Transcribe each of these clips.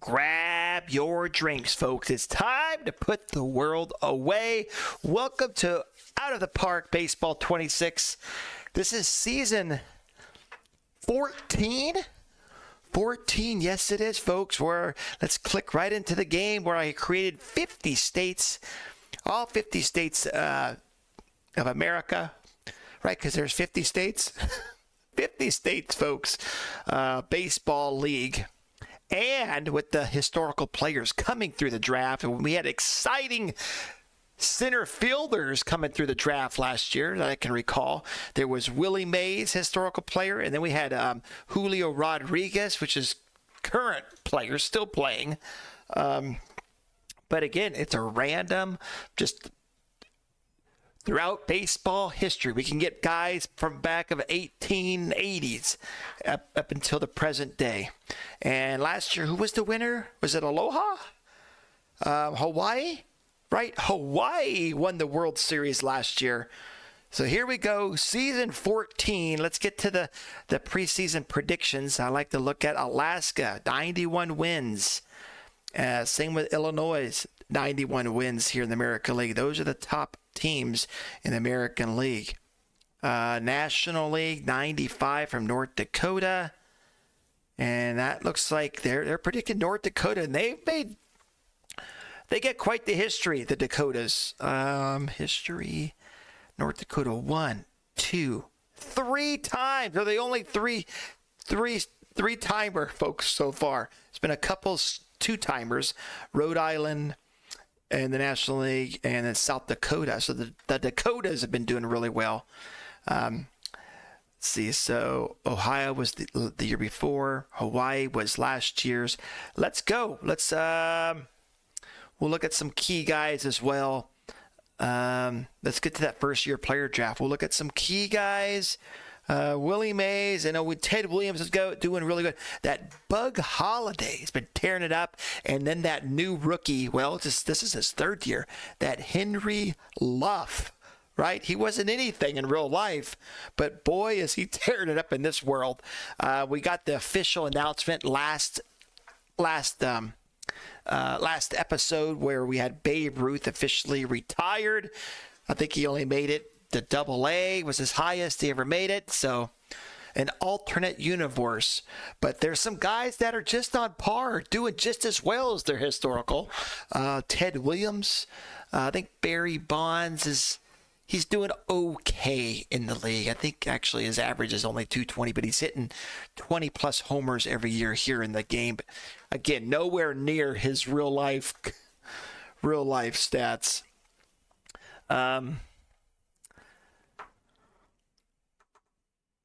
grab your drinks, folks. It's time to put the world away. Welcome to Out of the Park Baseball 26. This is season 14. 14, yes it is, folks. Let's click right into the game where I created 50 states, all 50 states of America, right? Because there's 50 states. 50 states, folks. Baseball league. And with the historical players coming through the draft, and we had exciting center fielders coming through the draft last year that I can recall. There was Willie Mays, historical player, and then we had Julio Rodriguez, which is current player, still playing. But again, it's a random, just throughout baseball history. We can get guys from back of 1880s up until the present day. And last year, who was the winner? Was it Aloha? Hawaii? Right? Hawaii won the World Series last year. So here we go, season 14. Let's get to the preseason predictions. I like to look at Alaska, 91 wins. Same with Illinois, 91 wins here in the American League. Those are the top teams in the American League. National League, 95 from North Dakota. And that looks like they're predicting North Dakota, and they get quite the history, the Dakotas. History, North Dakota 1, 2, 3 times. They're the only three-timer folks so far. It's been a couple 2-timers, Rhode Island and the National League, and then South Dakota. So the Dakotas have been doing really well. Let's see, so Ohio was the year before. Hawaii was last year's. Let's go. We'll look at some key guys as well. Let's get to that first-year player draft. We'll look at some key guys. Willie Mays, with Ted Williams is doing really good. That Bug Holiday has been tearing it up. And then that new rookie, this is his 3rd year, that Henry Luff, right? He wasn't anything in real life, but boy, is he tearing it up in this world. We got the official announcement last episode where we had Babe Ruth officially retired. I think he only made it to AA, was his highest he ever made it. So an alternate universe. But there's some guys that are just on par, doing just as well as their historical. Ted Williams, I think Barry Bonds he's doing okay in the league. I think actually his average is only 220, but he's hitting 20 plus homers every year here in the game. But again, nowhere near his real life stats.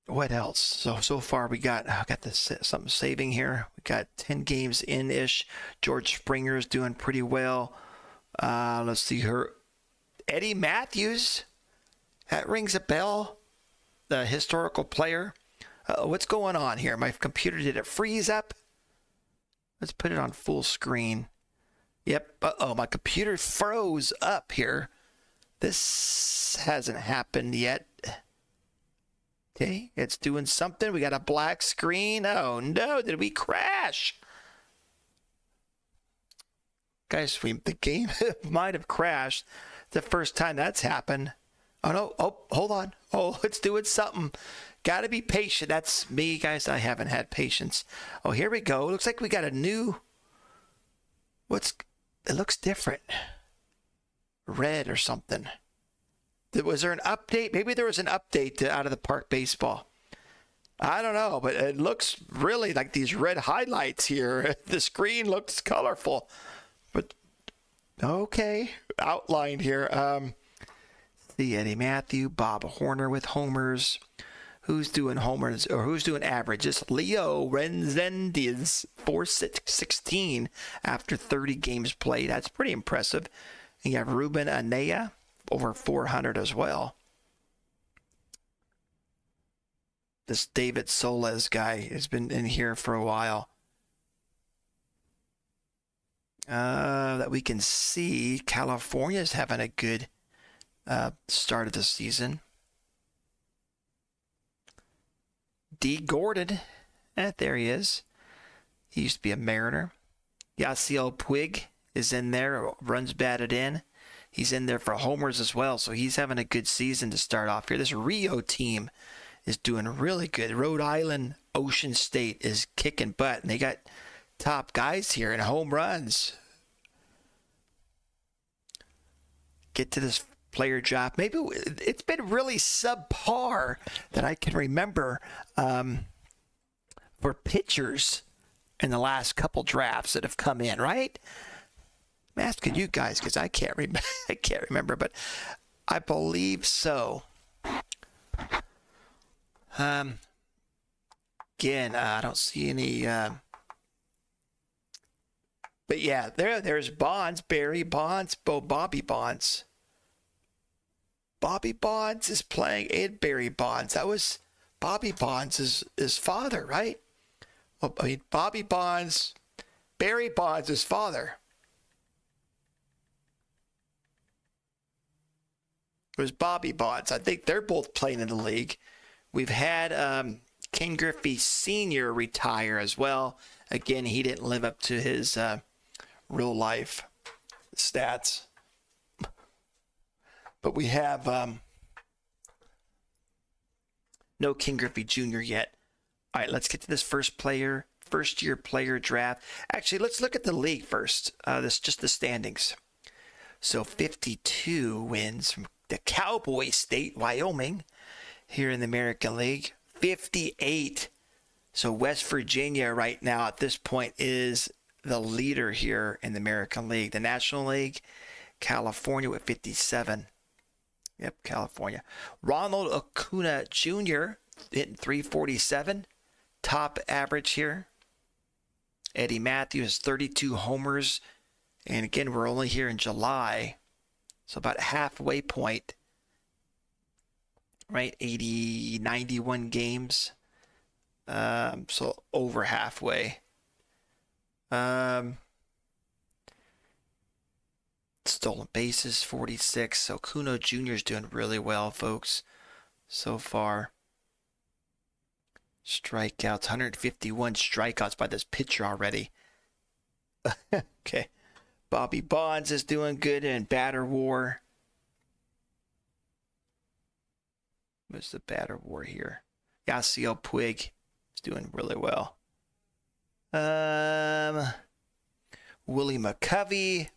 What else? So far we got something saving here. We got 10 games in-ish. George Springer's doing pretty well. Let's see her. Eddie Matthews. That rings a bell. The historical player. What's going on here? My computer, did it freeze up? Let's put it on full screen. Yep. My computer froze up here. This hasn't happened yet. Okay, it's doing something. We got a black screen. Oh no, did we crash? Guys, the game might have crashed. The first time that's happened. Oh no, hold on. Oh, it's doing something. Gotta be patient. That's me, guys. I haven't had patience. Oh, here we go. Looks like we got a new, it looks different. Red or something. Was there an update? Maybe there was an update to Out of the Park Baseball. I don't know, but it looks really like these red highlights here. The screen looks colorful. But, okay, outlined here. See Eddie Matthew, Bob Horner with homers. Who's doing homers, or who's doing average? It's Leo Renzendez, 416 after 30 games played. That's pretty impressive. And you have Ruben Anaya, over 400 as well. This David Soles guy has been in here for a while. That we can see, California's having a good start of the season. D. Gordon, there he is. He used to be a Mariner. Yasiel Puig is in there, runs batted in. He's in there for homers as well, so he's having a good season to start off here. This Rio team is doing really good. Rhode Island, Ocean State is kicking butt, and they got top guys here in home runs. Get to this player draft. Maybe it's been really subpar that I can remember for pitchers in the last couple drafts that have come in, right? I'm asking you guys because I can't remember. I can't remember, but I believe so. Again, I don't see any. But yeah, there's Bonds, Barry Bonds, Bobby Bonds. Bobby Bonds is playing in Barry Bonds. That was Bobby Bonds' his father, right? Well, I mean, Bobby Bonds, Barry Bonds' his father. It was Bobby Bonds. I think they're both playing in the league. We've had Ken Griffey Sr. retire as well. Again, he didn't live up to his real life stats. But we have no Ken Griffey Jr. yet. All right, let's get to this first-year player draft. Actually, let's look at the league first. This just the standings. So 52 wins from the Cowboy State, Wyoming, here in the American League. 58. So West Virginia right now at this point is the leader here in the American League. The National League, California with 57. Yep, California. Ronald Acuna Jr. hitting 347. Top average here. Eddie Matthews, 32 homers. And again, we're only here in July. So about halfway point. Right? 80, 91 games. So over halfway. Stolen bases, 46. So Kuno Jr. is doing really well, folks, so far. Strikeouts, 151 strikeouts by this pitcher already. Okay. Bobby Bonds is doing good in batter war. What's the batter war here? Yasiel Puig is doing really well. Willie McCovey.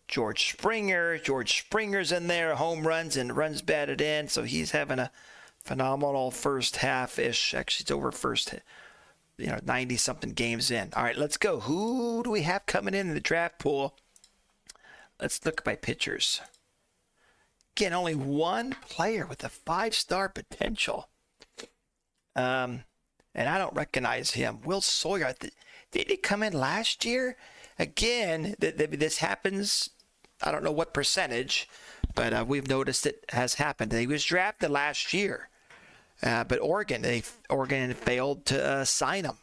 George Springer's in there, home runs and runs batted in, so he's having a phenomenal first half-ish. Actually, it's over first, 90-something games in. All right, let's go. Who do we have coming in the draft pool? Let's look by pitchers. Again, only one player with a 5-star potential. And I don't recognize him. Will Sawyer, did he come in last year? Again, this happens, I don't know what percentage, but we've noticed it has happened. He was drafted last year, but Oregon failed to sign him.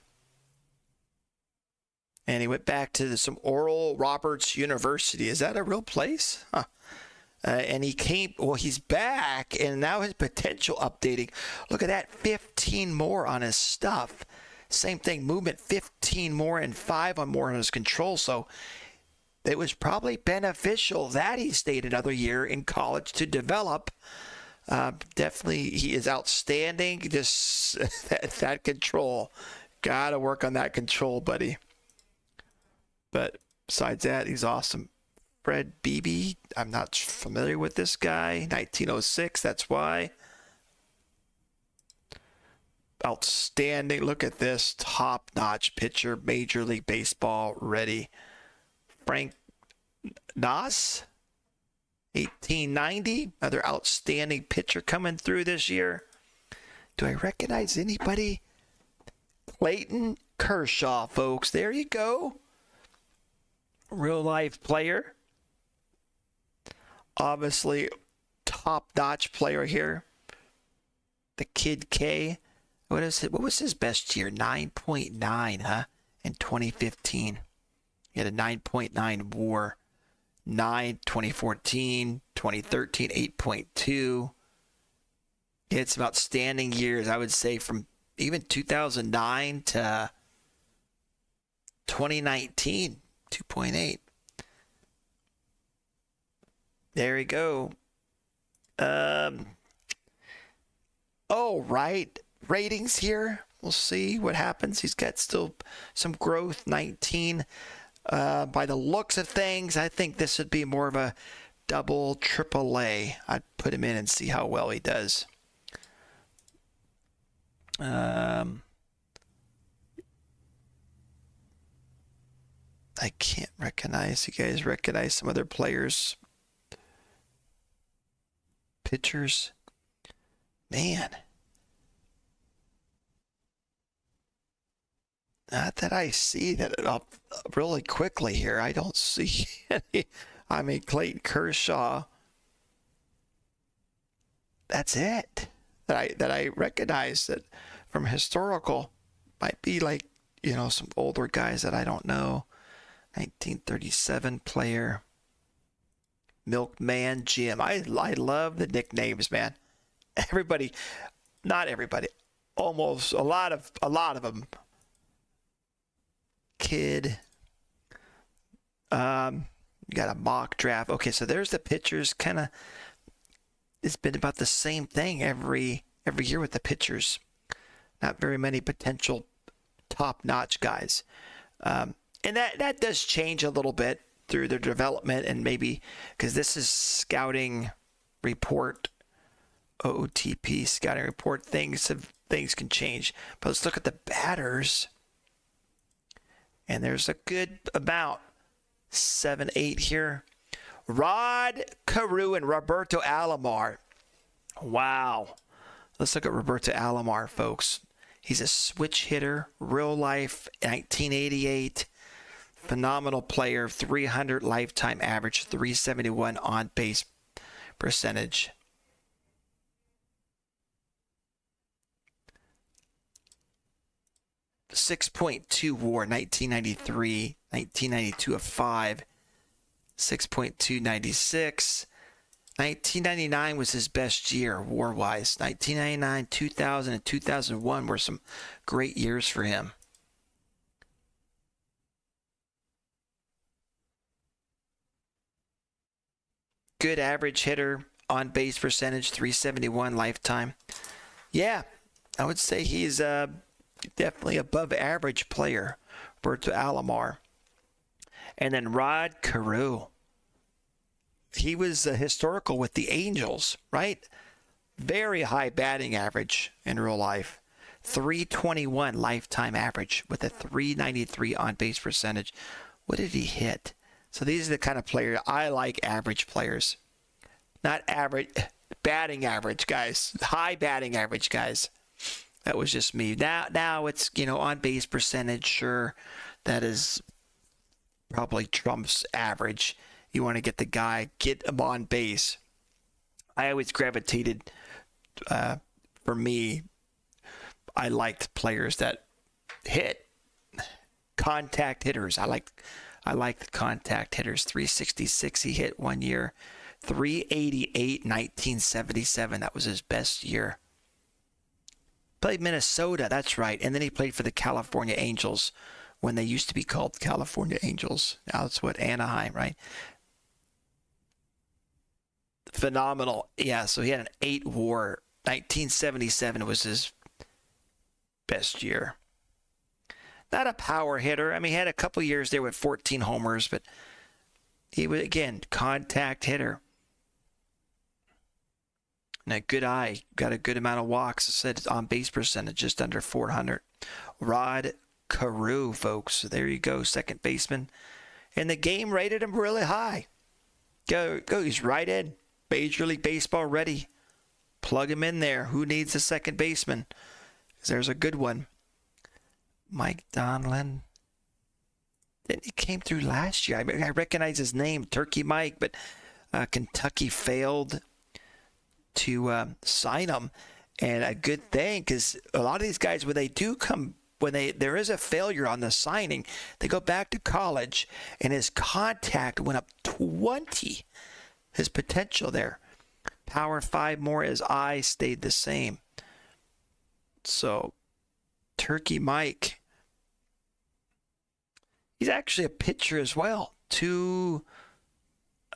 And he went back to some Oral Roberts University. Is that a real place? Huh. And he's back, and now his potential updating. Look at that, 15 more on his stuff. Same thing, movement 15 more and 5 more on his control. So it was probably beneficial that he stayed another year in college to develop. Definitely, he is outstanding. Just that control. Got to work on that control, buddy. But besides that, he's awesome. Fred Beebe, I'm not familiar with this guy. 1906, that's why. Outstanding. Look at this top-notch pitcher, Major League Baseball ready. Frank Nas, 1890, another outstanding pitcher coming through this year. Do I recognize anybody? Clayton Kershaw, folks. There you go. Real-life player. Obviously, top-notch player here. The Kid K. What was his best year? 9.9, huh? In 2015. He had a 9.9 WAR. 2014, 2013, 8.2. He had some outstanding years, I would say, from even 2009 to 2019, 2.8. There you go. Oh, right. Ratings here. We'll see what happens. He's got still some growth. 19. By the looks of things, I think this would be more of a double, triple A. I'd put him in and see how well he does. I can't recognize. You guys recognize some other players? Pitchers? Man. Not that I see that up really quickly here. I don't see any. I mean, Clayton Kershaw. That's it that I recognize that from historical. Might be like, some older guys that I don't know. 1937 player. Milkman Jim. I love the nicknames, man. Everybody, not everybody, almost a lot of them. Kid. You got a mock draft. Okay, so there's the pitchers. Kind of, it's been about the same thing every year with the pitchers. Not very many potential top-notch guys. And that does change a little bit through their development, and maybe because this is scouting report, OOTP scouting report, things can change. But let's look at the batters. And there's a good amount. 7, 8 here. Rod Carew and Roberto Alomar. Wow. Let's look at Roberto Alomar, folks. He's a switch hitter, real life, 1988. Phenomenal player, 300 lifetime average, 371 on base percentage. .2 WAR, 1993, 1992 a 5, 6.2, 96. 1999 was his best year WAR-wise. 1999, 2000, and 2001 were some great years for him. Good average hitter, on base percentage, 371 lifetime. Yeah, I would say he's definitely above average player, Roberto Alomar. And then Rod Carew. He was historical with the Angels, right? Very high batting average in real life. 321 lifetime average with a 393 on base percentage. What did he hit? So these are the kind of players I like. Average players, not average batting average guys, high batting average guys. That was just me. Now it's, on base percentage. Sure, that is probably trumps average. You want to get the guy, get him on base. I always gravitated, for me, I liked players that hit, contact hitters. I like the contact hitters. 366 he hit one year. 388, 1977. That was his best year. Played Minnesota, that's right. And then he played for the California Angels when they used to be called California Angels. Now it's what, Anaheim, right? Phenomenal. Yeah, so he had an 8 WAR. 1977 was his best year. Not a power hitter. I mean, he had a couple years there with 14 homers, but he was, again, contact hitter. And a good eye. Got a good amount of walks. I said on base percentage, just under 400. Rod Carew, folks. There you go, second baseman. And the game rated him really high. Go. He's right in. Major League Baseball ready. Plug him in there. Who needs a second baseman? There's a good one. Mike Donlin. He came through last year. I recognize his name, Turkey Mike, but Kentucky failed to sign him. And a good thing, because a lot of these guys, when there is a failure on the signing, they go back to college, and his contact went up 20. His potential there. Power 5 more, his eye stayed the same. So, Turkey Mike. He's actually a pitcher as well.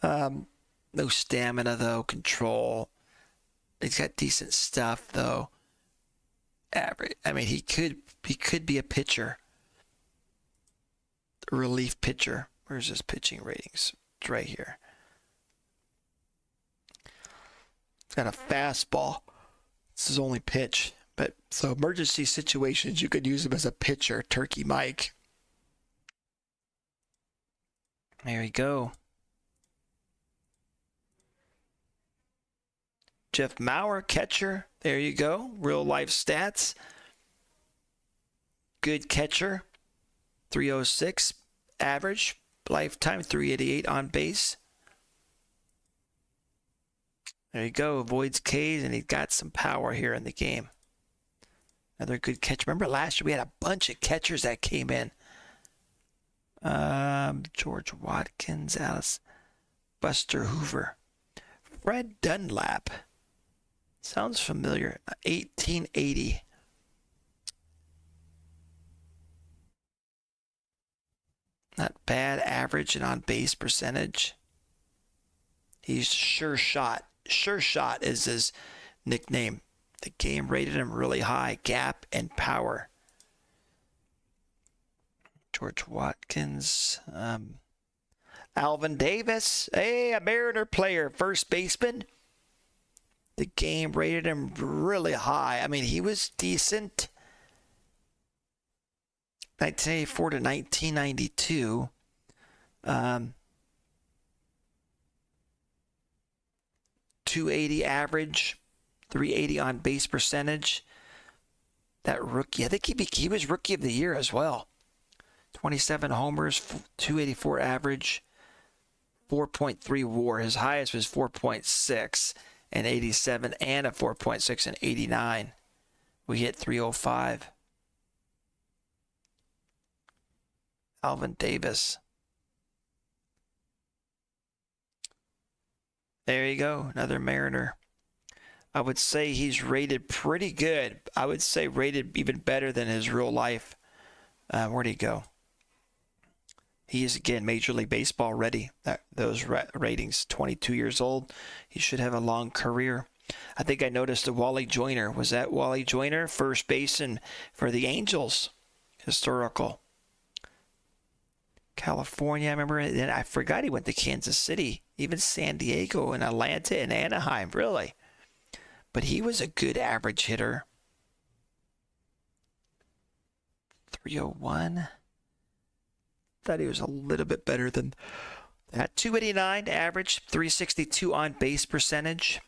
No stamina though, control. He's got decent stuff though. Average. I mean, he could be a pitcher. A relief pitcher. Where's his pitching ratings? It's right here. He's got a fastball. It's his only pitch. But so emergency situations, you could use him as a pitcher, Turkey Mike. There you go. Jeff Maurer, catcher. There you go. Real life stats. Good catcher. 306 average. Lifetime 388 on base. There you go. Avoids Ks, and he's got some power here in the game. Another good catch. Remember last year we had a bunch of catchers that came in. George Watkins, Alice, Buster Hoover, Fred Dunlap. Sounds familiar. 1880. Not bad. Average and on base percentage. He's sure shot. Sure shot is his nickname. The game rated him really high. Gap and power. George Watkins. Alvin Davis. Hey, a Mariner player. First baseman. The game rated him really high. I mean, he was decent. 1984 to 1992. 280 average, 380 on base percentage. That rookie, I think he was rookie of the year as well. 27 homers, 284 average, 4.3 WAR. His highest was 4.6 in 87 and a 4.6 in 89. We hit 305. Alvin Davis. There you go, another Mariner. I would say he's rated pretty good. I would say rated even better than his real life. Where'd he go? He is, again, Major League Baseball ready. Those ratings, 22 years old. He should have a long career. I think I noticed a Wally Joyner. Was that Wally Joyner? First baseman for the Angels. Historical. California, I remember. And I forgot he went to Kansas City. Even San Diego and Atlanta and Anaheim, really. But he was a good average hitter. 301. Thought he was a little bit better than that. 289 average, 362 on base percentage.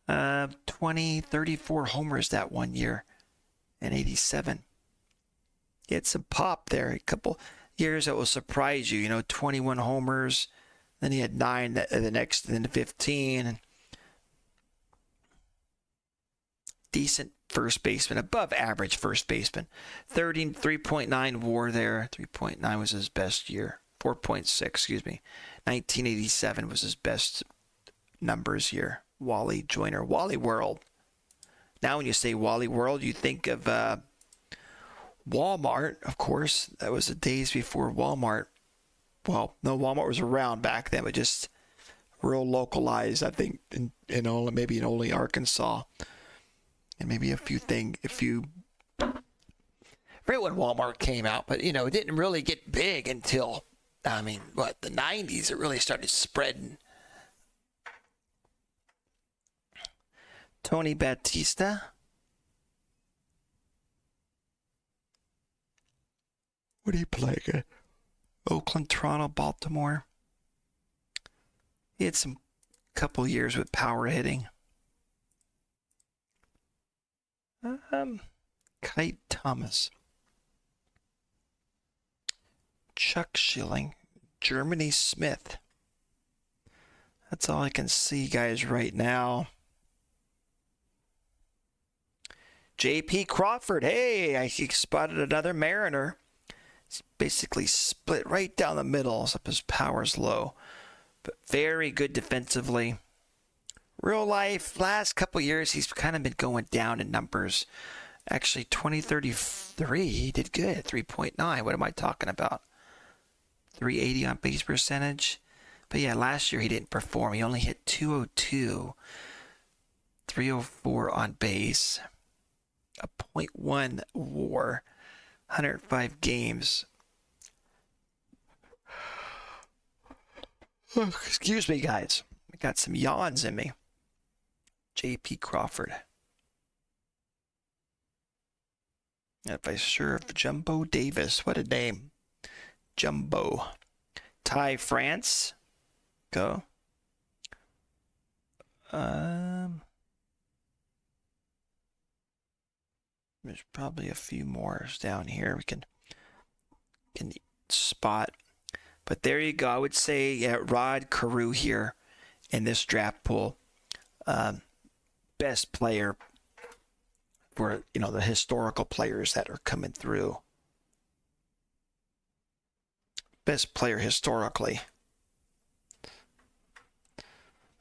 34 homers that one year in 87. He had some pop there. A couple years that will surprise you. 21 homers. Then he had 9 the next, then 15. Decent first baseman, above average first baseman. 3.9 WAR there. 3.9 was his best year. 4.6, excuse me. 1987 was his best numbers year. Wally Joyner. Wally World. Now when you say Wally World, you think of Walmart, of course. That was the days before Walmart. Well, no, Walmart was around back then, but just real localized, I think, maybe in only Arkansas. And maybe I forget when Walmart came out, but, it didn't really get big until, the 90s, it really started spreading. Tony Batista. What did he play? Oakland, Toronto, Baltimore. He had some couple years with power hitting. Kite Thomas. Chuck Schilling. Germany Smith. That's all I can see, guys, right now. J.P. Crawford. Hey, I spotted another Mariner. He's basically split right down the middle, except his power's low. But very good defensively. Real life, last couple years, he's kind of been going down in numbers. Actually, 2033, he did good, 3.9. What am I talking about? 380 on base percentage. But yeah, last year he didn't perform. He only hit 202, 304 on base, a .1 WAR, 105 games. Oh, excuse me, guys. I got some yawns in me. J.P. Crawford. If I serve Jumbo Davis, what a name. Jumbo. Ty France. Go. There's probably a few more down here we can spot. But there you go. I would say Rod Carew here in this draft pool. Best player for, the historical players that are coming through. Best player historically.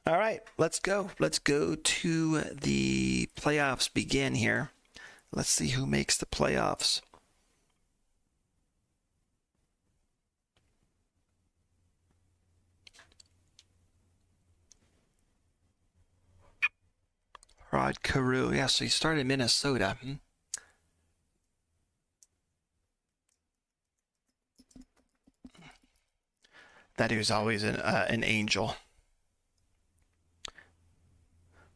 All right, let's go. Let's go to the playoffs begin here. Let's see who makes the playoffs. Rod Carew. Yeah, so he started in Minnesota. That he was always an angel.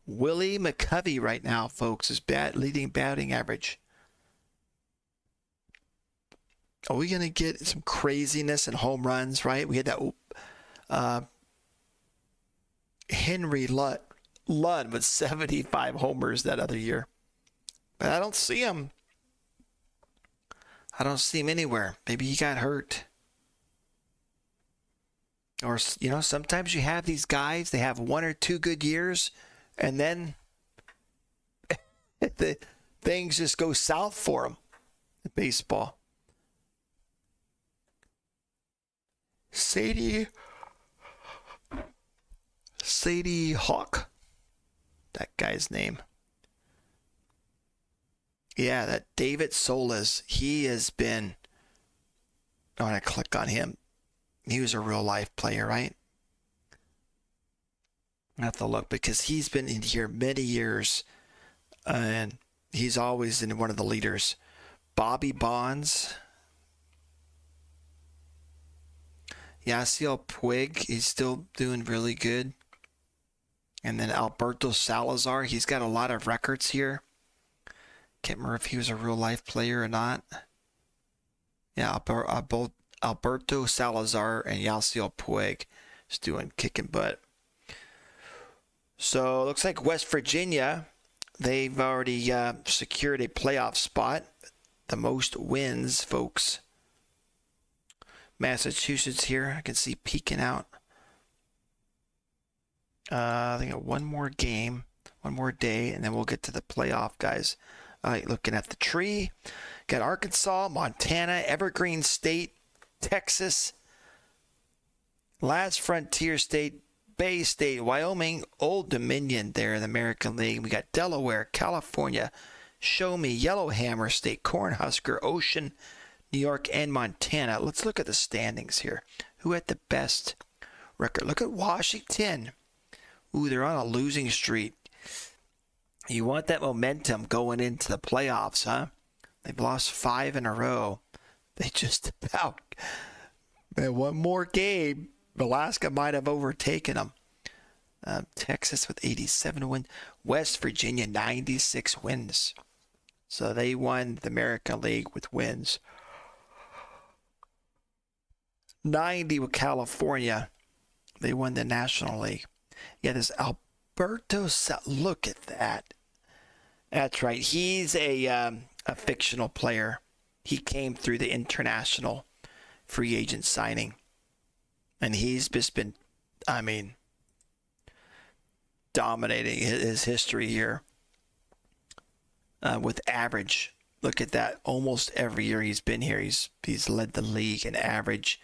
Willie McCovey right now, folks, is leading batting average. Are we going to get some craziness and home runs, right? We had that Henry Ludd with 75 homers that other year. But I don't see him. I don't see him anywhere. Maybe he got hurt. Or, sometimes you have these guys, they have 1 or 2 good years, and then the things just go south for them in baseball. Sadie Hawk. That guy's name. Yeah, that David Solis. He has been. I want to click on him. He was a real life player, right? I have to look because he's been in here many years, and he's always in one of the leaders. Bobby Bonds. Yasiel Puig, he's still doing really good. And then Alberto Salazar, he's got a lot of records here. Can't remember if he was a real life player or not. Yeah, Alberto Salazar and Yasiel Puig is doing kicking butt. So it looks like West Virginia, they've already secured a playoff spot. The most wins, folks. Massachusetts here, I can see peeking out. I think one more game, one more day, and then we'll get to the playoff, guys. All right, looking at the tree. Got Arkansas, Montana, Evergreen State, Texas, Last Frontier State, Bay State, Wyoming, Old Dominion there in the American League. We got Delaware, California, Show Me, Yellowhammer State, Cornhusker, Ocean, New York, and Montana. Let's look at the standings here. Who had the best record? Look at Washington. Ooh, they're on a losing streak. You want that momentum going into the playoffs, huh? They've lost 5 in a row. They just about, one more game, Alaska might have overtaken them. Texas with 87 wins. West Virginia, 96 wins. So they won the American League with wins. 90 with California. They won the National League. Yeah, this Alberto, look at that. That's right. He's a fictional player. He came through the international free agent signing. And he's just been, dominating his history here with average. Look at that. Almost every year he's been here, he's led the league in average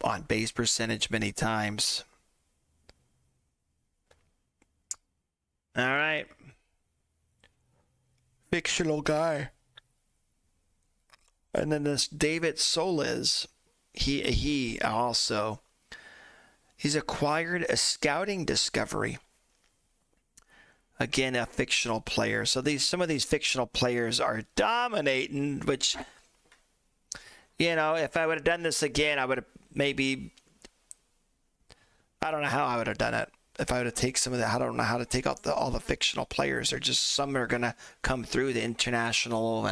on base percentage many times. All right. Fictional guy. And then this David Solis. He's acquired a scouting discovery. Again, a fictional player. So some of these fictional players are dominating, which, you know, if I would have done this again, I would have maybe, I don't know how I would have done it. If I would have taken some of that, I don't know how to take out all the fictional players. They're just, some are going to come through the international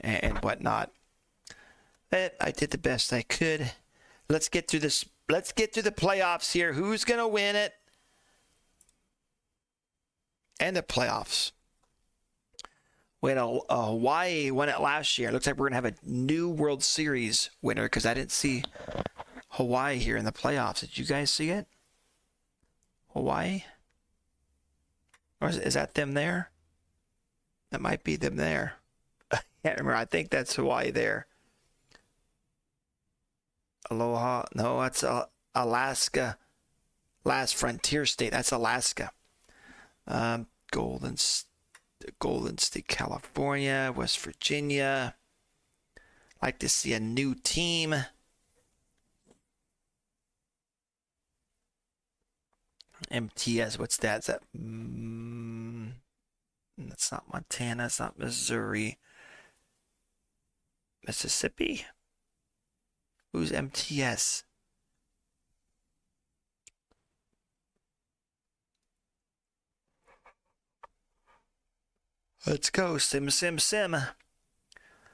and whatnot. But I did the best I could. Let's get through this. Let's get through the playoffs here. Who's going to win it? And the playoffs. Hawaii won it last year. It looks like we're going to have a new World Series winner because I didn't see Hawaii here in the playoffs. Did you guys see it? Hawaii? Or is that them there? That might be them there. I can't remember. I think that's Hawaii there. Aloha. No, that's Alaska. Last frontier state. That's Alaska. Golden State, California, West Virginia. Like to see a new team. MTS, what's that? Is that? That's not Montana. It's not Missouri. Mississippi. Who's MTS? Let's go, sim.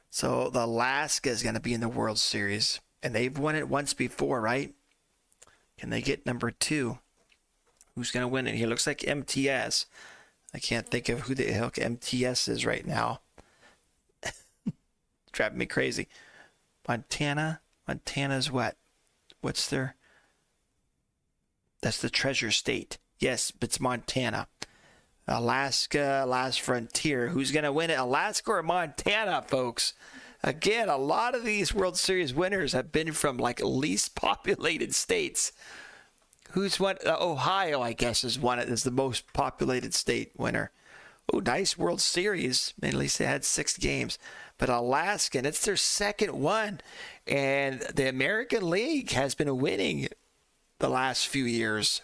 So the Alaska is going to be in the World Series, and they've won it once before, right? Can they get number 2? Who's going to win it? He looks like MTS. I can't think of who the hell MTS is right now. Driving me crazy. Montana's what? What's their? That's the treasure state. Yes, it's Montana. Alaska, last frontier. Who's going to win it? Alaska or Montana, folks? Again, a lot of these World Series winners have been from like least populated states. Who's won? Ohio, I guess, is the most populated state winner. Oh, nice World Series. At least they had 6 games. But Alaska, and it's their second one. And the American League has been winning the last few years.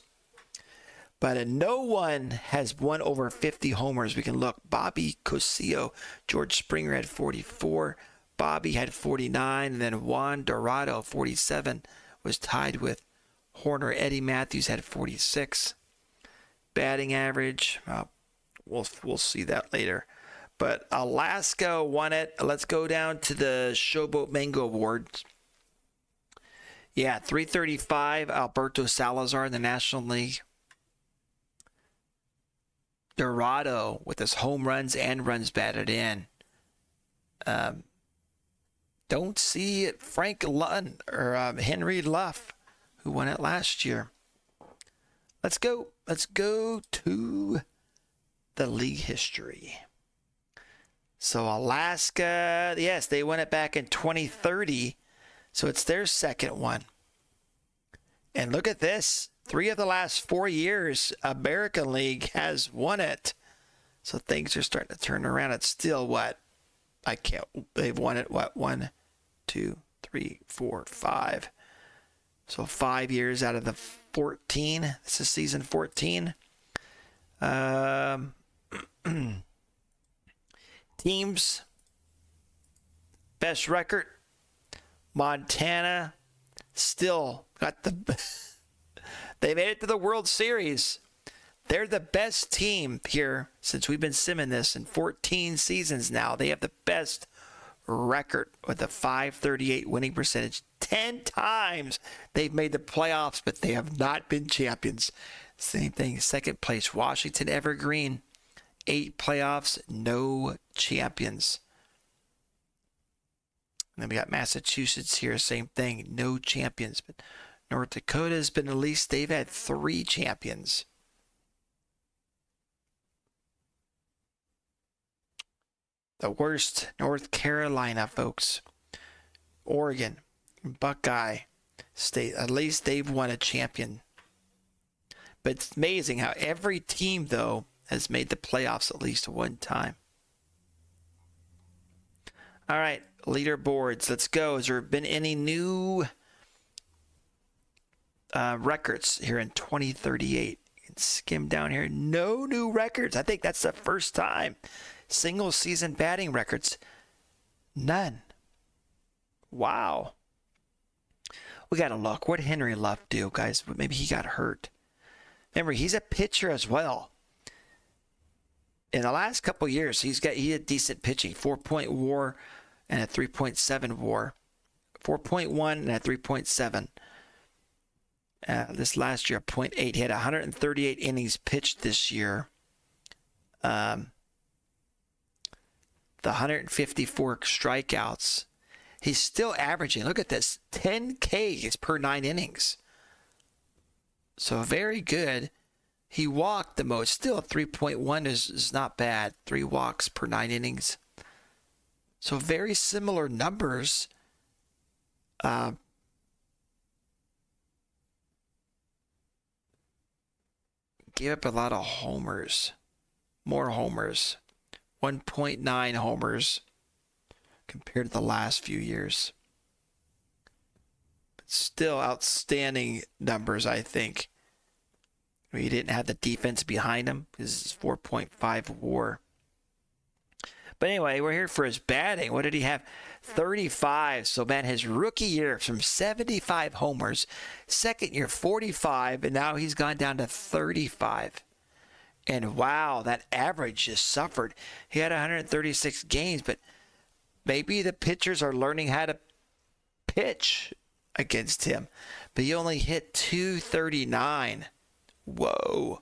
But no one has won over 50 homers. We can look. Bobby Cosio, George Springer had 44. Bobby had 49. And then Juan Dorado, 47, was tied with Horner. Eddie Matthews had 46. Batting average, we'll see that later. But Alaska won it. Let's go down to the Showboat Mango Awards. Yeah, 335, Alberto Salazar in the National League. Dorado with his home runs and runs batted in. Don't see it. Frank Lund or Henry Luff, who won it last year. Let's go to the league history. So Alaska, yes, they won it back in 2030. So it's their second one. And look at this. 3 of the last 4 years, American League has won it. So things are starting to turn around. It's still what? They've won it, what? 1, 2, 3, 4, 5. So 5 years out of the 14. This is season 14. Teams. Best record. Montana still got the... They made it to the World Series. They're the best team here since we've been simming this in 14 seasons now. They have the best record with a .538 winning percentage. 10 times they've made the playoffs, but they have not been champions. Same thing, second place, Washington Evergreen. 8 playoffs, no champions. And then we got Massachusetts here, same thing, no champions. But North Dakota has been, at least they've had 3 champions. The worst, North Carolina, folks. Oregon, Buckeye State, at least they've won a champion. But it's amazing how every team, though, has made the playoffs at least one time. All right, Leaderboards. Let's go. Has there been any new records here in 2038? You can skim down here. No new records. I think that's the first time. Single season batting records. None. Wow. We got to look. What did Henry Luff do, guys? Maybe he got hurt. Remember, he's a pitcher as well. In the last couple of years, he had decent pitching. 4-point WAR and a 3.7 WAR. 4.1 and a 3.7. This last year, 0.8. He had 138 innings pitched this year. The 154 strikeouts. He's still averaging, look at this, 10 Ks per 9 innings. So very good. He walked the most. Still 3.1 is not bad. 3 walks per 9 innings. So very similar numbers. Gave up a lot of homers. More homers. 1.9 homers compared to the last few years. But still outstanding numbers, I think. He didn't have the defense behind him. This is 4.5 WAR. But anyway, we're here for his batting. What did he have? 35. So, man, his rookie year from 75 homers. Second year, 45. And now he's gone down to 35. And wow, that average just suffered. He had 136 games, but maybe the pitchers are learning how to pitch against him. But he only hit 239. Whoa.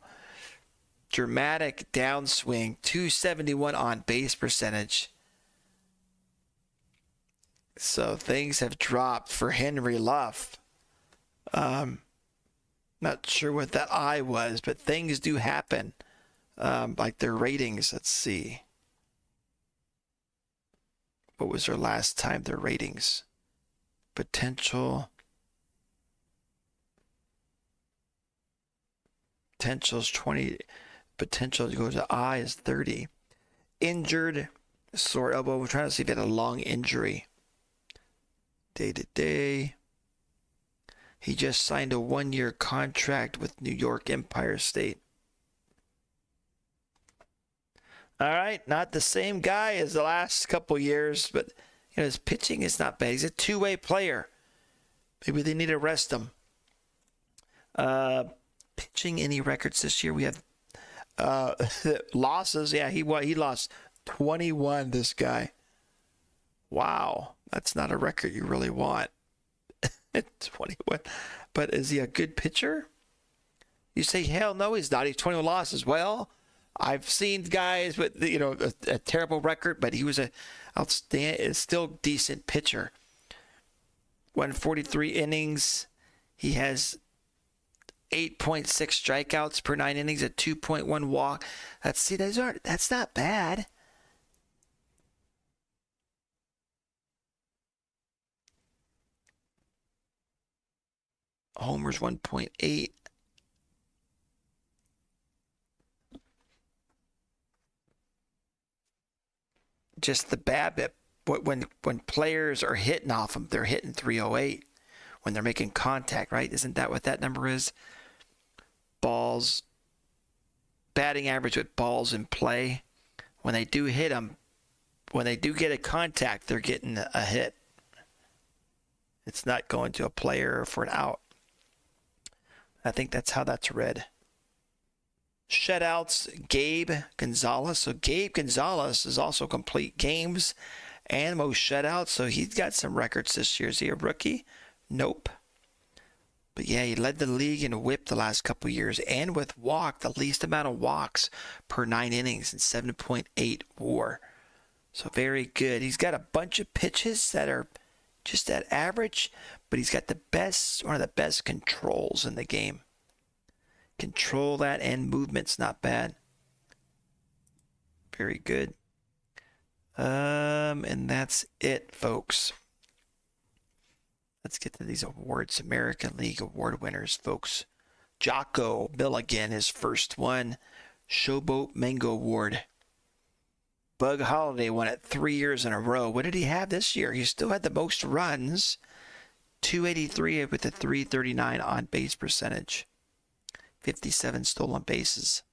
Dramatic downswing. 271 on base percentage. So things have dropped for Henry Luff. Not sure what that eye was, but things do happen. Like their ratings. Let's see. What was their last time, their ratings? Potential's 20. Potential to go to eye is 30. Injured, sore elbow. We're trying to see if he had a long injury. Day to day. He just signed a 1-year contract with New York Empire State. All right, not the same guy as the last couple years, but his pitching is not bad. He's a two-way player. Maybe they need to rest him. Pitching any records this year? We have losses. Yeah, he lost 21. This guy. Wow, that's not a record you really want. 21. But is he a good pitcher? You say, hell no, he's not. He's 21 losses. Well, I've seen guys with a terrible record, but he was still decent pitcher. 143 innings. He has 8.6 strikeouts per 9 innings, a 2.1 walk. That's not bad. Homers 1.8. Just the BABIP. When players are hitting off them, they're hitting 308 when they're making contact, right? Isn't that what that number is? Balls, batting average with balls in play. When they do hit them, when they do get a contact, they're getting a hit. It's not going to a player for an out. I think that's how that's read. Shutouts, Gabe Gonzalez. So Gabe Gonzalez is also complete games and most shutouts. So he's got some records this year. Is he a rookie? Nope. But yeah, he led the league in whip the last couple years and with walk, the least amount of walks per 9 innings and 7.8 WAR. So very good. He's got a bunch of pitches that are just at average, but he's got one of the best controls in the game. Control that and movement's not bad. Very good. And that's it, folks. Let's get to these awards. American League Award winners, folks. Jocko Milligan, his first one. Showboat Mango Award. Bug Holiday won it 3 years in a row. What did he have this year? He still had the most runs, 283 with a 339 on base percentage, 57 stolen bases.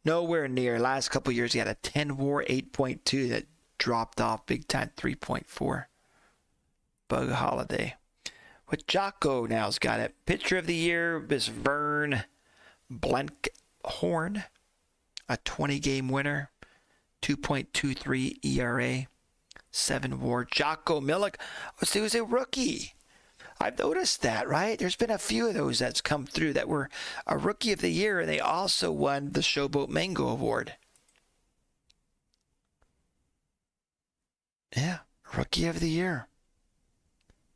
Nowhere near. Last couple years, he had a 10 WAR, 8.2 that dropped off big time, 3.4. Bug Holiday. With Jocko now's got it. Pitcher of the year is Vern Blankhorn, a 20-game winner, 2.23 ERA, 7 WAR. Jocko Millick, he was a rookie. I've noticed that, right? There's been a few of those that's come through that were a rookie of the year, and they also won the Showboat Mango Award. Yeah, rookie of the year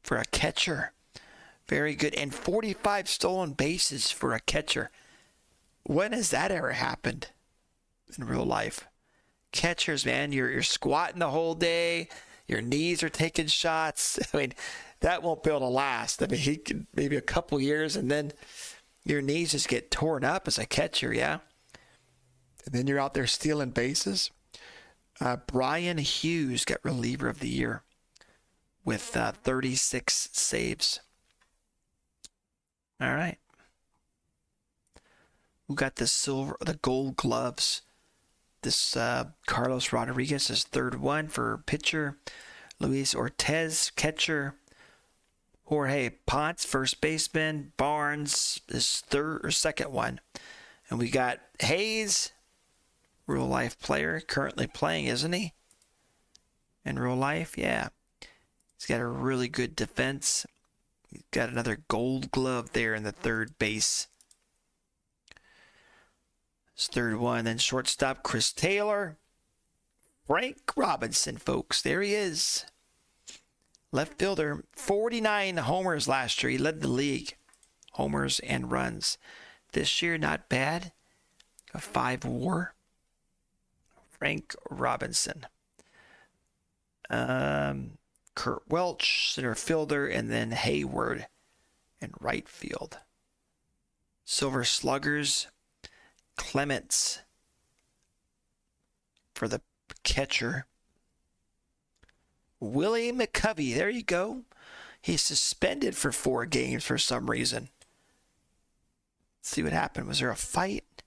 for a catcher. Very good. And 45 stolen bases for a catcher. When has that ever happened in real life? Catchers, man, you're squatting the whole day. Your knees are taking shots. I mean, that won't be able to last. I mean, he could maybe a couple years, and then your knees just get torn up as a catcher, yeah? And then you're out there stealing bases. Brian Hughes got reliever of the year with 36 saves. All right. Who got the gold gloves? This Carlos Rodriguez, his third one for pitcher. Luis Ortiz, catcher. Jorge Ponce, first baseman. Barnes, his third or second one. And we got Hayes, real life player, currently playing, isn't he? In real life, yeah. He's got a really good defense. He's got another gold glove there in the third base. His third one. Then shortstop, Chris Taylor. Frank Robinson, folks. There he is. Left fielder, 49 homers last year. He led the league. Homers and runs. This year, not bad. A 5 WAR. Frank Robinson. Kurt Welch, center fielder, and then Hayward in right field. Silver Sluggers, Clements for the catcher. Willie McCovey, there you go. He's suspended for 4 games for some reason. Let's see what happened. Was there a fight?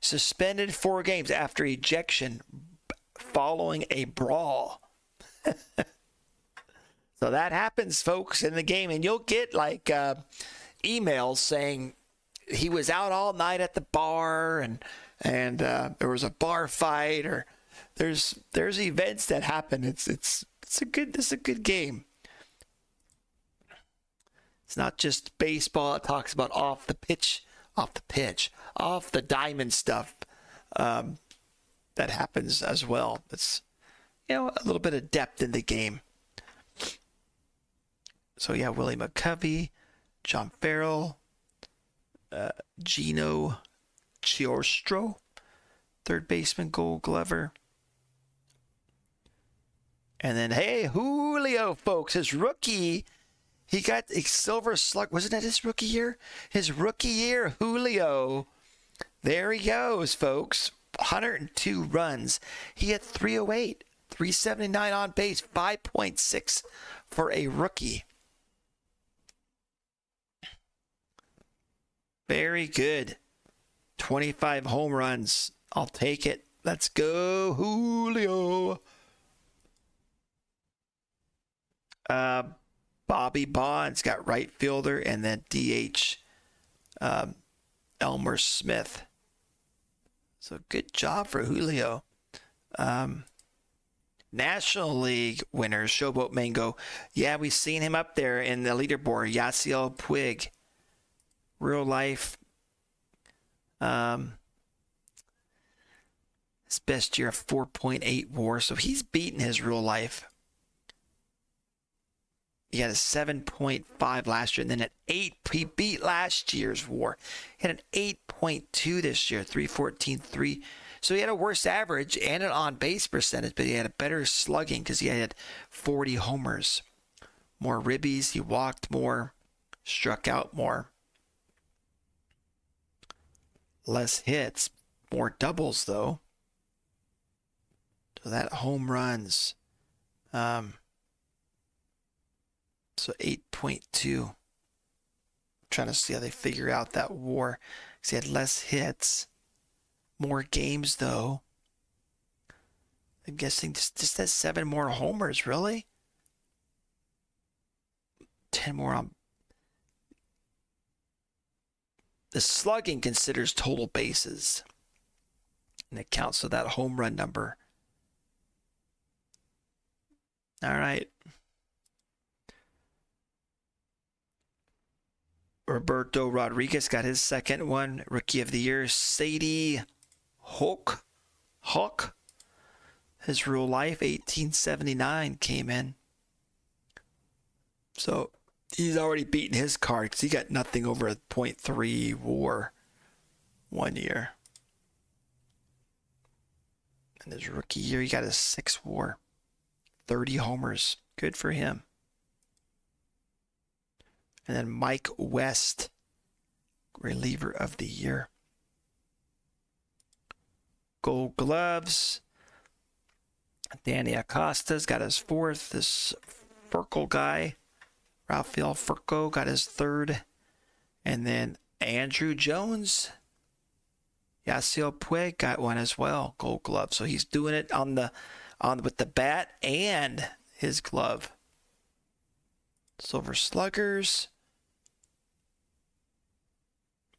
Suspended 4 games after ejection following a brawl. So that happens, folks, in the game. And you'll get like emails saying he was out all night at the bar and there was a bar fight, or there's events that happen. It's a good game. It's not just baseball. It talks about off the diamond stuff that happens as well. It's, a little bit of depth in the game. So yeah, Willie McCovey, John Farrell, Gino Chiostro, third baseman, Gold Glover. And then, hey, Julio, folks, his rookie, he got a silver slug. Wasn't it his rookie year? His rookie year, Julio. There he goes, folks. 102 runs. He had 308, 379 on base, 5.6 for a rookie. Very good. 25 home runs. I'll take it. Let's go, Julio. Bobby Bonds got right fielder, and then DH Elmer Smith. So good job for Julio. National League winners, Showboat Mango. Yeah, we've seen him up there in the leaderboard. Yasiel Puig. Real life. His best year of 4.8 WAR. So he's beaten his real life. He had a 7.5 last year, and then an 8. He beat last year's WAR. He had an 8.2 this year, 314.3. So he had a worse average and an on-base percentage, but he had a better slugging because he had 40 homers. More ribbies. He walked more, struck out more. less hits, more doubles though. So that home runs. So 8.2. Trying to see how they figure out that WAR. Because he had less hits, more games though. I'm guessing just that 7 more homers, really? 10 more on. The slugging considers total bases. And it counts to that home run number. All right. Roberto Rodriguez got his second one. Rookie of the Year, Sadie Hawk. His real life, 1879, came in. So he's already beaten his card because he got nothing over a .3 WAR 1 year. And his rookie year, he got a 6 WAR, 30 homers. Good for him. And then Mike West, reliever of the year. Gold Gloves. Danny Acosta's got his 4th. This Furkel guy, Rafael Furco, got his 3rd. And then Andrew Jones, Yasiel Puig got one as well, Gold Glove. So he's doing it with the bat and his glove. Silver Sluggers.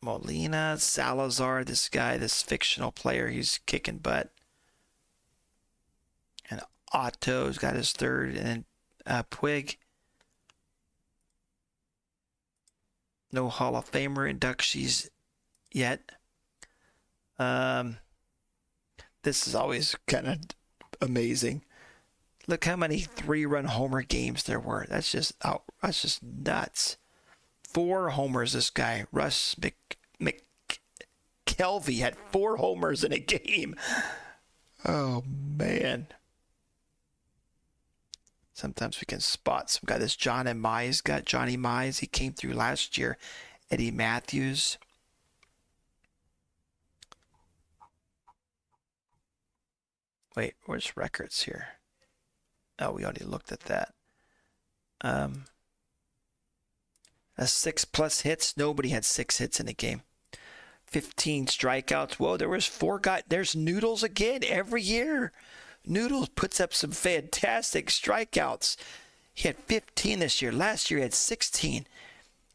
Molina, Salazar, this guy, this fictional player, he's kicking butt. And Otto's got his 3rd, and Puig. No Hall of Famer inductees yet. This is always kind of amazing. Look how many 3-run homer games there were. That's just nuts. 4 homers, this guy, Russ McKelvey, had 4 homers in a game. Oh, man. Sometimes we can spot some guy. This Johnny Mize. He came through last year. Eddie Matthews. Wait, where's records here? Oh, we already looked at that. A 6+ hits. Nobody had 6 hits in a game. 15 strikeouts. Whoa, there was 4 guys. There's Noodles again every year. Noodles puts up some fantastic strikeouts. He had 15 this year. Last year he had 16.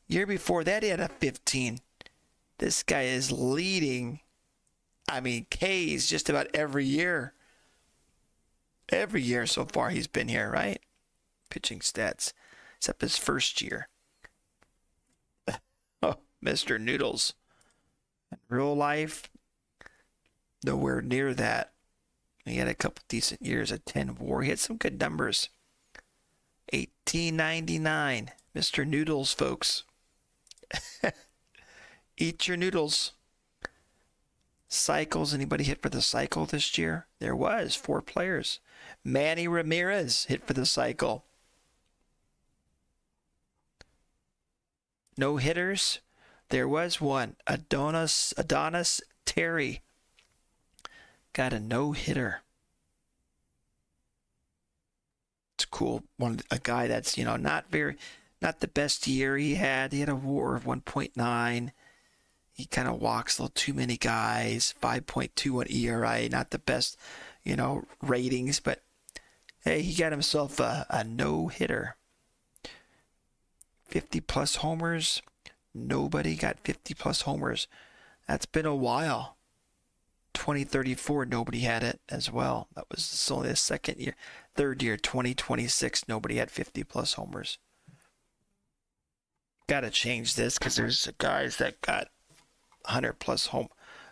Year before that he had a 15. This guy is leading. I mean, K's just about every year. Every year so far he's been here, right? Pitching stats. Except his first year. Oh, Mr. Noodles. In real life, nowhere near that. He had a couple decent years at 10 WAR. He had some good numbers. 1899. Mr. Noodles, folks. Eat your noodles. Cycles. Anybody hit for the cycle this year? There was 4 players. Manny Ramirez hit for the cycle. No hitters. There was one. Adonis Terry got a no-hitter. It's cool. A guy that's, not the best year he had. He had a WAR of 1.9. He kind of walks a little too many guys. 5.21 ERA. Not the best, ratings, but hey, he got himself a no-hitter. 50+ homers. Nobody got 50+ homers. That's been a while. 2034, nobody had it as well. That was only the second year. Third year, 2026, nobody had 50+ homers. Got to change this because there's guys that got 100+ home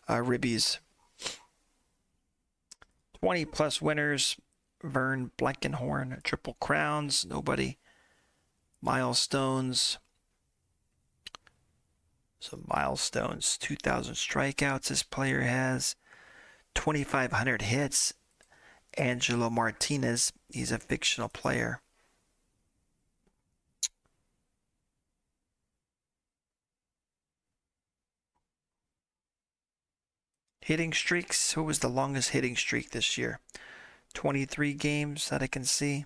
ribbies. 20+ winners. Vern Blankenhorn, Triple Crowns, nobody. Milestones. So milestones, 2,000 strikeouts this player has. 2,500 hits. Angelo Martinez, he's a fictional player. Hitting streaks. Who was the longest hitting streak this year? 23 games that I can see.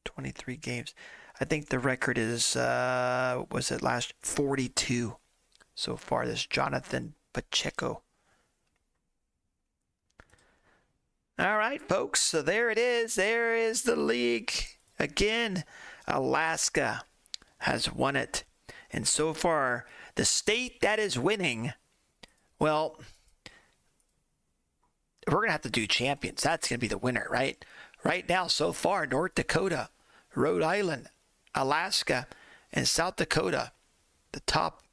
23 games. I think the record is, was it last 42 so far? This Jonathan Pacheco. All right, folks. So there it is. There is the league. Again, Alaska has won it. And so far, the state that is winning, well, we're going to have to do champions. That's going to be the winner, right? Right now, so far, North Dakota, Rhode Island, Alaska, and South Dakota, the top.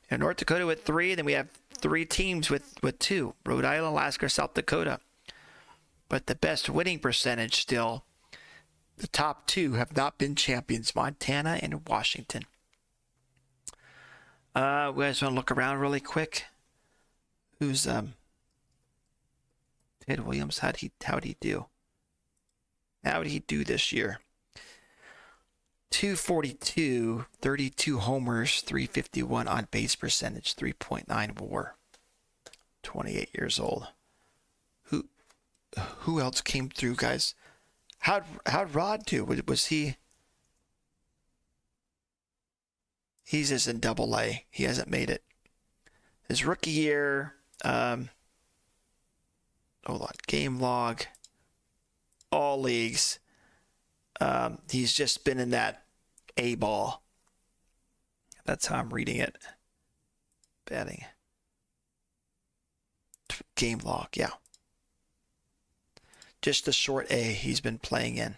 North Dakota with 3, and then we have 3 teams with 2, Rhode Island, Alaska, South Dakota. But the best winning percentage still, the top 2 have not been champions, Montana and Washington. We guys want to look around really quick. Who's Ted Williams? How'd he do? How did he do this year? 242, 32 homers, 351 on base percentage, 3.9 WAR. 28 years old. Who else came through, guys? How'd Rod do? Was he? He's just in Double-A. He hasn't made it. His rookie year. Hold on. Game log. All leagues. He's just been in that A ball. That's how I'm reading it. Batting. Game log. Yeah. Just the short A he's been playing in.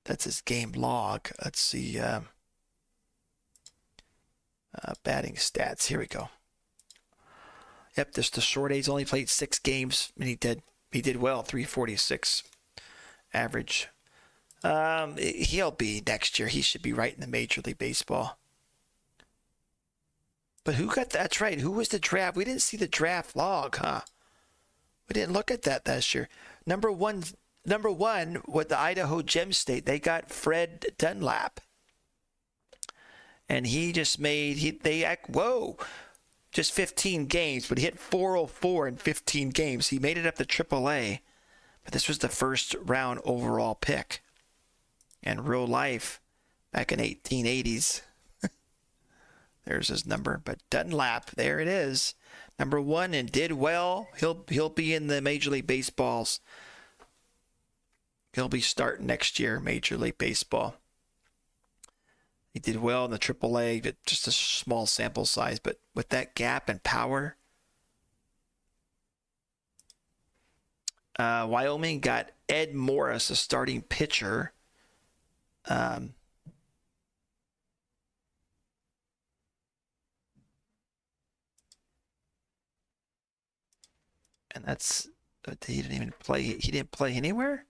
That's his game log. Let's see. Batting stats. Here we go. Yep, just the short A. He's only played 6 games, and he did well. 346 average. He'll be next year. He should be right in the Major League Baseball. But who got that? That's right. Who was the draft? We didn't see the draft log, huh? We didn't look at that this year. Number one with the Idaho Gem State, they got Fred Dunlap. And he just made, just 15 games, but he hit 404 in 15 games. He made it up to AAA, but this was the first round overall pick. And real life, back in 1880s, there's his number. But Dunlap, there it is. Number 1 and did well. He'll be in the Major League Baseballs. He'll be starting next year, Major League Baseball. He did well in the AAA, but just a small sample size. But with that gap and power, Wyoming got Ed Morris, a starting pitcher. And that's, he didn't even play. He didn't play anywhere.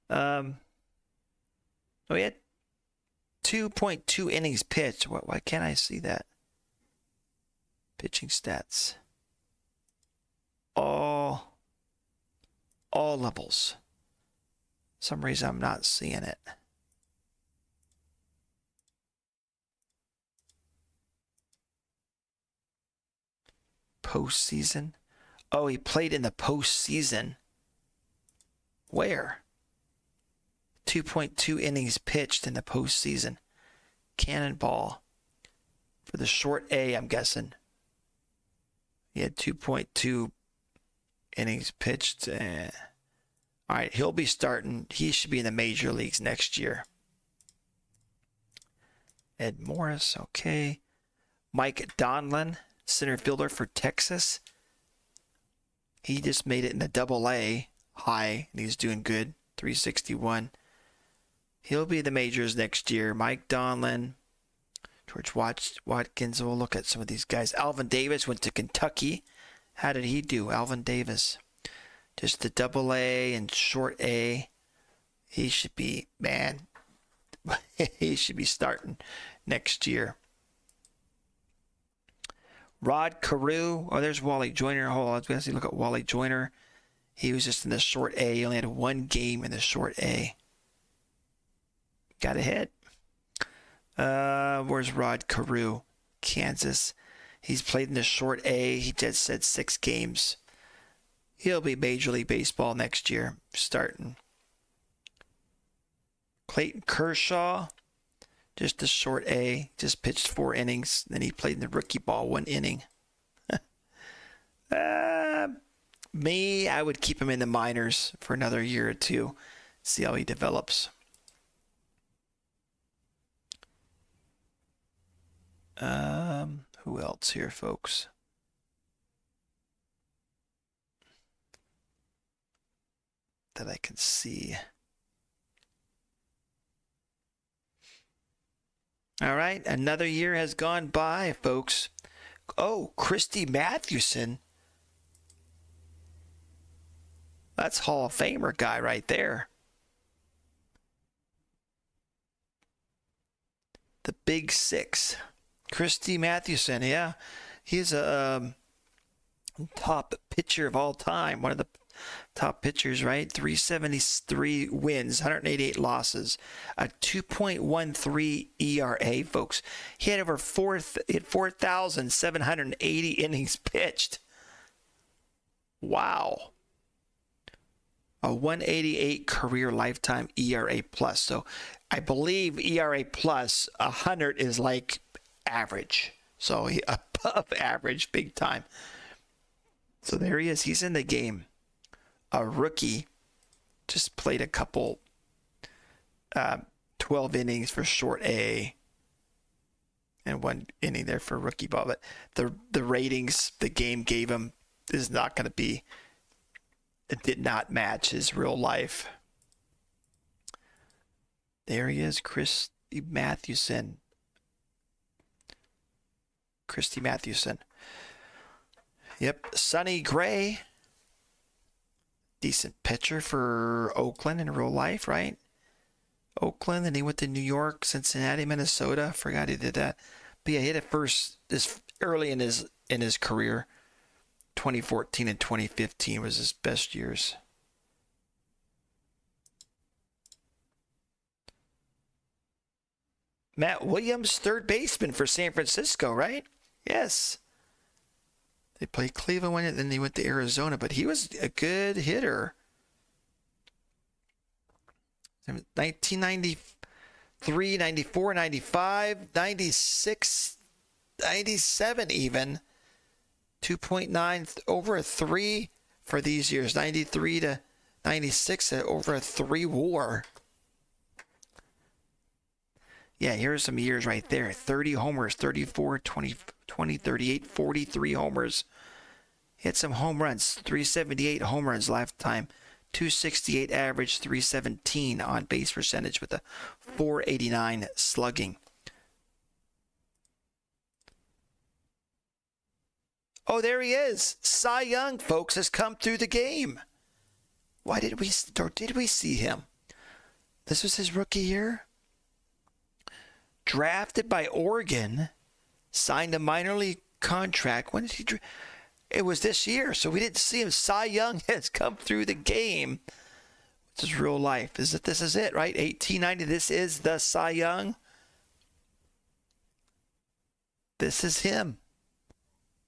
Oh, he had 2.2 innings pitched. Why can't I see that? Pitching stats. All levels. For some reason I'm not seeing it. Postseason. Oh, he played in the postseason. Where? 2.2 innings pitched in the postseason. Cannonball. For the short A, I'm guessing. He had 2.2 innings pitched. All right, he'll be starting. He should be in the major leagues next year. Ed Morris, okay. Mike Donlin, center fielder for Texas. He just made it in the Double-A high, and he's doing good. 361. He'll be in the majors next year. Mike Donlin, George Watkins. We'll look at some of these guys. Alvin Davis went to Kentucky. How did he do? Alvin Davis. Just the Double-A and short A. He should be, man, he should be starting next year. Rod Carew. Oh, there's Wally Joyner. Hold on. Let's look at Wally Joyner. He was just in the short A. He only had 1 game in the short A. Got a hit. Where's Rod Carew? Kansas. He's played in the short A. He just said 6 games. He'll be Major League Baseball next year, starting. Clayton Kershaw, just a short A. Just pitched 4 innings. Then he played in the rookie ball 1 inning. Me, I would keep him in the minors for another year or 2. See how he develops. Who else here, folks? That I can see. All right, another year has gone by, folks. Oh, Christy Mathewson. That's Hall of Famer guy right there. The Big 6. Christy Mathewson, yeah. He's a top pitcher of all time. One of the top pitchers, right? 373 wins, 188 losses, a 2.13 ERA, folks. He had over 4,780 innings pitched. Wow. A 188 career lifetime ERA plus. So I believe ERA plus 100 is like average. So he above average big time. So there he is. He's in the game. A rookie, just played a couple 12 innings for short A and 1 inning there for rookie ball. But the ratings the game gave him is not going to be, it did not match his real life. There he is, Christy Mathewson. Yep, Sonny Gray. Decent pitcher for Oakland in real life, right? Oakland, and he went to New York, Cincinnati, Minnesota. Forgot he did that. But yeah, he hit it first this early in his career. 2014 and 2015 was his best years. Matt Williams, third baseman for San Francisco, right? Yes. They played Cleveland one, and then they went to Arizona, but he was a good hitter. 1993, 94, 95, 96, 97 even. 2.9 over a 3 for these years. 93 to 96 over a 3 WAR. Yeah, here's some years right there. 30 homers, 34, 20, 38, 43 homers. He had some home runs. 378 home runs lifetime. 268 average, 317 on base percentage with a 489 slugging. Oh, there he is. Cy Young, folks, has come through the game. Why did we see him? This was his rookie year. Drafted by Oregon, signed a minor league contract. When did he? It was this year, so we didn't see him. Cy Young has come through the game. This is real life. This is it, right? 1890. This is the Cy Young. This is him.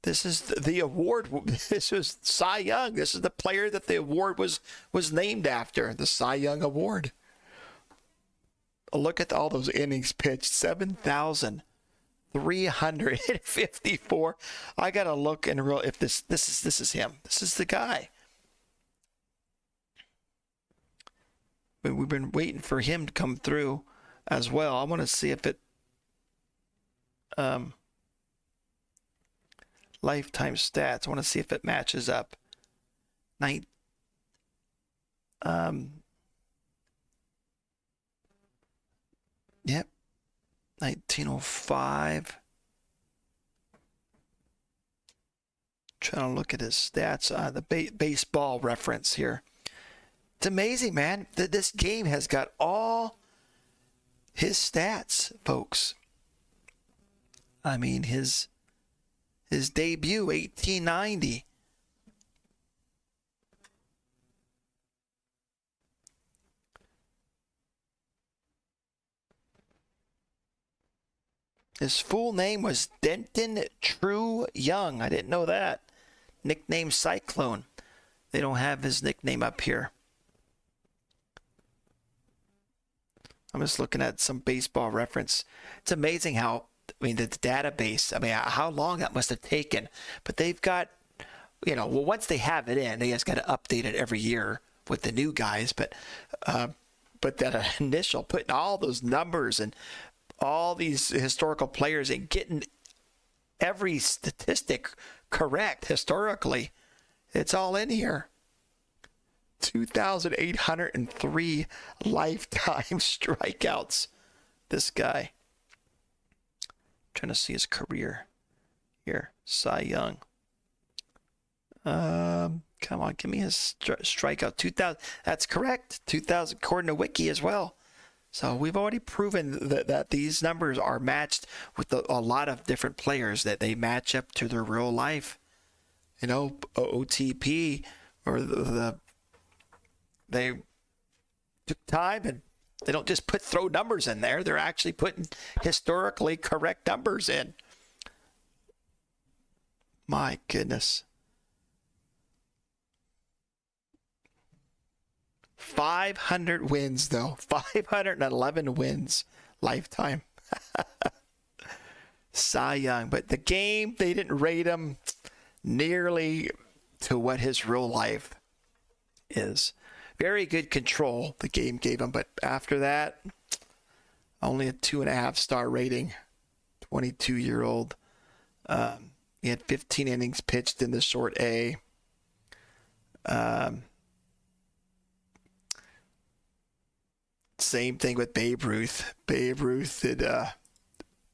This is the award. This was Cy Young. This is the player that the award was named after. The Cy Young Award. Look at all those innings pitched. 7,354. I gotta look and real if this is him. This is the guy. But we've been waiting for him to come through as well. I want to see if it lifetime stats. I want to see if it matches up. Yep. 1905. Trying to look at his stats. The baseball reference here. It's amazing, man. This game has got all his stats, folks. I mean, his debut, 1890. His full name was Denton True Young. I didn't know that. Nickname Cyclone. They don't have his nickname up here. I'm just looking at some baseball reference. It's amazing how, I mean, the database, I mean, how long that must have taken. But they've got, you know, well, once they have it in, they just got to update it every year with the new guys. But that initial, putting all those numbers and all these historical players and getting every statistic correct historically, it's all in here. 2,803 lifetime strikeouts. This guy. Trying to see his career here. Cy Young. Come on, give me his strikeout. 2,000. That's correct. 2,000 according to Wiki as well. So we've already proven that these numbers are matched with a lot of different players, that they match up to their real life. You know, OOTP, or they took time, and they don't just throw numbers in there. They're actually putting historically correct numbers in. My goodness. 500 wins, though. 511 wins lifetime. Cy Young. But the game, they didn't rate him nearly to what his real life is. Very good control the game gave him, but after that, only a 2.5 star rating. 22-year-old. He had 15 innings pitched in the short A. Same thing with Babe Ruth. Babe Ruth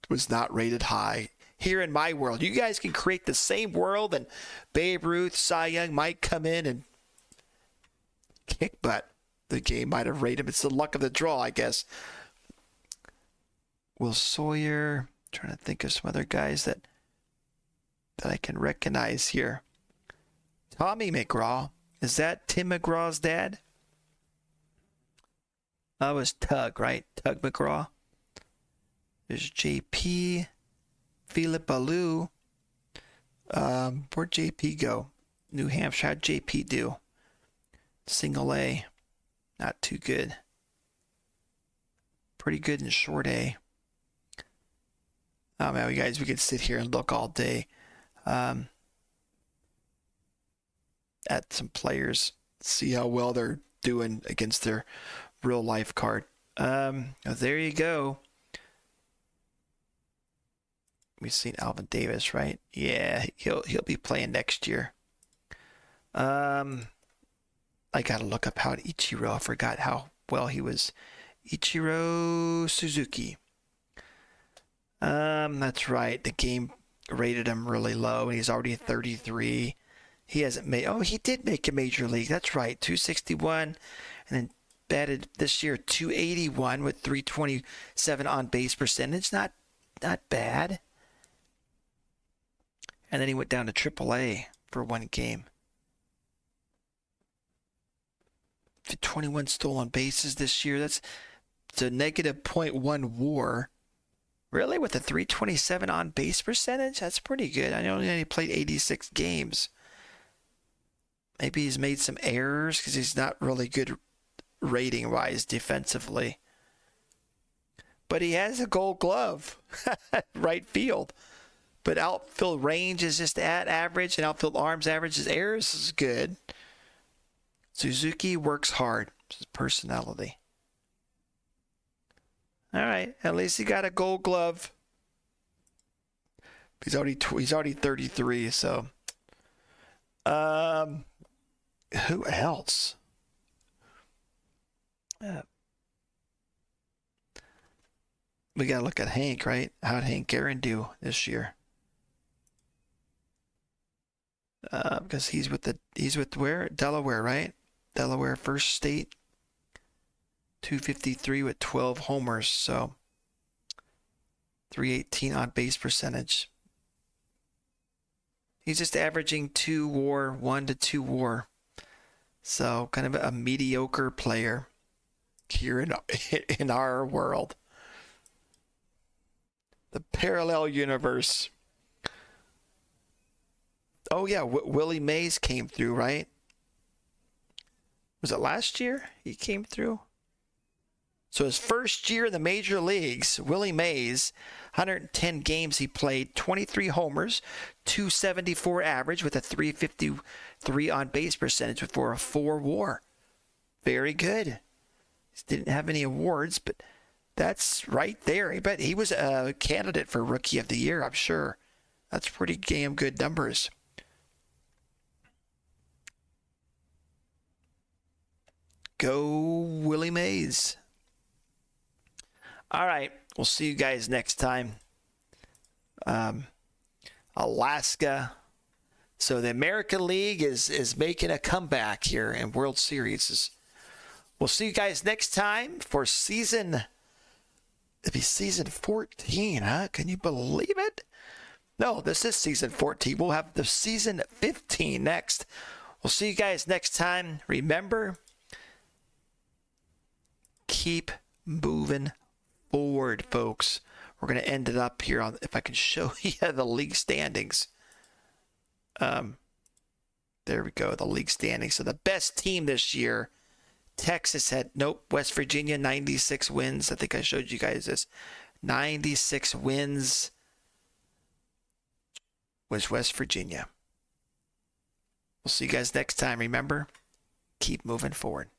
was not rated high. Here in my world, you guys can create the same world, and Babe Ruth, Cy Young might come in and kick butt. The game might have rated him. It's the luck of the draw, I guess. Will Sawyer. Trying to think of some other guys that I can recognize here. Tommy McGraw. Is that Tim McGraw's dad? That was Tug, right? Tug McGraw. There's JP. Philip Ballou. Where'd JP go? New Hampshire. How'd JP do? Single A. Not too good. Pretty good in short A. Oh man, you guys, we could sit here and look all day at some players, see how well they're doing against their real life card. There you go. We've seen Alvin Davis, right? Yeah, he'll be playing next year. I gotta look up how Ichiro. I forgot how well he was. Ichiro Suzuki. That's right. The game rated him really low, and he's already 33. He hasn't made. Oh, he did make a major league. That's right. 261, and then batted this year 281 with 327 on base percentage. Not bad. And then he went down to AAA for one game. 21 stolen bases this year. It's a negative .1 WAR. Really, with a 327 on base percentage? That's pretty good. I know he played 86 games. Maybe he's made some errors because he's not really good rating-wise defensively. But he has a Gold Glove, right field. But outfield range is just at average, and outfield arms average. His errors is good. Suzuki works hard. His personality. All right, at least he got a Gold Glove. He's already 33, so. Who else? We gotta look at Hank, right? How'd Hank Aaron do this year? Because he's with where? Delaware, right? Delaware First State. 253 with 12 homers, so 318 on base percentage. He's just averaging 2 WAR, 1 to 2 WAR. So kind of a mediocre player here in our world. The parallel universe. Oh, yeah. Willie Mays came through, right? Was it last year he came through? So his first year in the major leagues, Willie Mays, 110 games he played, 23 homers, 274 average with a 353 on base percentage before a 4 WAR. Very good. He didn't have any awards, but that's right there. But he was a candidate for Rookie of the Year, I'm sure. That's pretty damn good numbers. Go Willie Mays. All right. We'll see you guys next time. Alaska. So the American League is making a comeback here in World Series. We'll see you guys next time for season 14, huh? Can you believe it? No, this is season 14. We'll have the season 15 next. We'll see you guys next time. Remember, keep moving forward, folks. We're going to end it up here on, if I can show you the league standings. There we go, the league standings. So the best team this year, Texas had, West Virginia, 96 wins. I think I showed you guys this. 96 wins was West Virginia. We'll see you guys next time. Remember, keep moving forward.